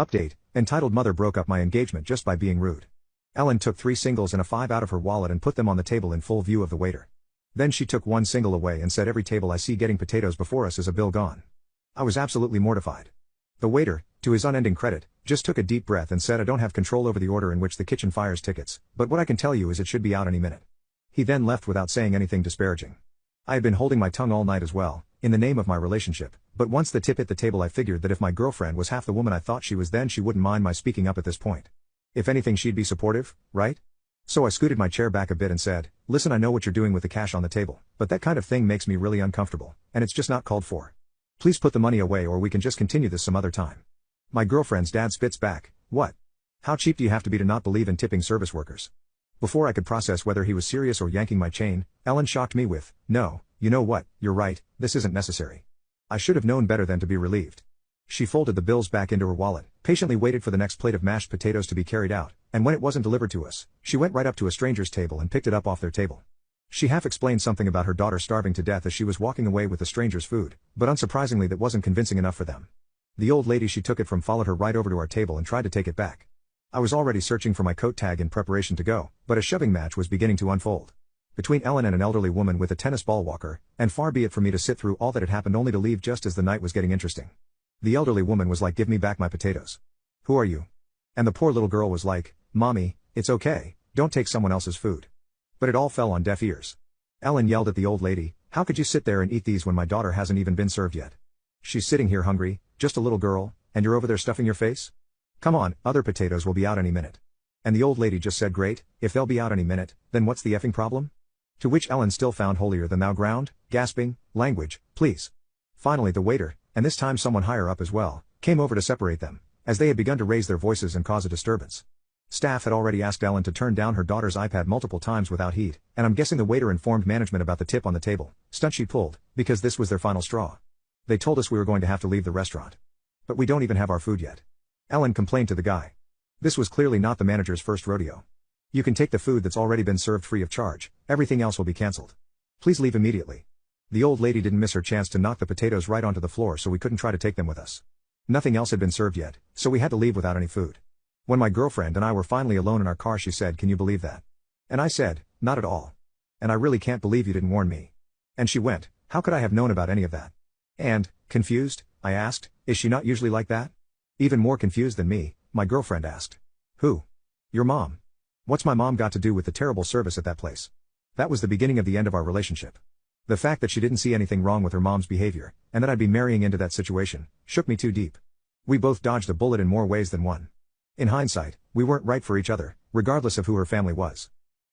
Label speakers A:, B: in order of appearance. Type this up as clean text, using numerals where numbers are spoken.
A: Update, entitled Mother broke up my engagement just by being rude. Ellen took 3 singles and a 5 out of her wallet and put them on the table in full view of the waiter. Then she took 1 single away and said every table I see getting potatoes before us is a bill gone. I was absolutely mortified. The waiter, to his unending credit, just took a deep breath and said I don't have control over the order in which the kitchen fires tickets, but what I can tell you is it should be out any minute. He then left without saying anything disparaging. I had been holding my tongue all night as well, in the name of my relationship, but once the tip hit the table I figured that if my girlfriend was half the woman I thought she was then she wouldn't mind my speaking up at this point. If anything she'd be supportive, right? So I scooted my chair back a bit and said, listen, I know what you're doing with the cash on the table, but that kind of thing makes me really uncomfortable, and it's just not called for. Please put the money away or we can just continue this some other time. My girlfriend's dad spits back, what? How cheap do you have to be to not believe in tipping service workers? Before I could process whether he was serious or yanking my chain, Ellen shocked me with, no, you know what, you're right, this isn't necessary. I should have known better than to be relieved. She folded the bills back into her wallet, patiently waited for the next plate of mashed potatoes to be carried out, and when it wasn't delivered to us, she went right up to a stranger's table and picked it up off their table. She half explained something about her daughter starving to death as she was walking away with the stranger's food, but unsurprisingly that wasn't convincing enough for them. The old lady she took it from followed her right over to our table and tried to take it back. I was already searching for my coat tag in preparation to go, but a shoving match was beginning to unfold. Between Ellen and an elderly woman with a tennis ball walker, and far be it for me to sit through all that had happened only to leave just as the night was getting interesting. The elderly woman was like, give me back my potatoes. Who are you? And the poor little girl was like, Mommy, it's okay, don't take someone else's food. But it all fell on deaf ears. Ellen yelled at the old lady, how could you sit there and eat these when my daughter hasn't even been served yet? She's sitting here hungry, just a little girl, and you're over there stuffing your face? Come on, other potatoes will be out any minute. And the old lady just said great, if they'll be out any minute, then what's the effing problem? To which Ellen still found holier than thou ground, gasping, language, please. Finally the waiter, and this time someone higher up as well, came over to separate them, as they had begun to raise their voices and cause a disturbance. Staff had already asked Ellen to turn down her daughter's iPad multiple times without heat, and I'm guessing the waiter informed management about the tip on the table, stunt she pulled, because this was their final straw. They told us we were going to have to leave the restaurant. But we don't even have our food yet. Ellen complained to the guy. This was clearly not the manager's first rodeo. You can take the food that's already been served free of charge, everything else will be cancelled. Please leave immediately. The old lady didn't miss her chance to knock the potatoes right onto the floor so we couldn't try to take them with us. Nothing else had been served yet, so we had to leave without any food. When my girlfriend and I were finally alone in our car she said, can you believe that? And I said, not at all. And I really can't believe you didn't warn me. And she went, how could I have known about any of that? And, confused, I asked, is she not usually like that? Even more confused than me, my girlfriend asked. Who? Your mom. What's my mom got to do with the terrible service at that place? That was the beginning of the end of our relationship. The fact that she didn't see anything wrong with her mom's behavior, and that I'd be marrying into that situation, shook me too deep. We both dodged a bullet in more ways than one. In hindsight, we weren't right for each other, regardless of who her family was.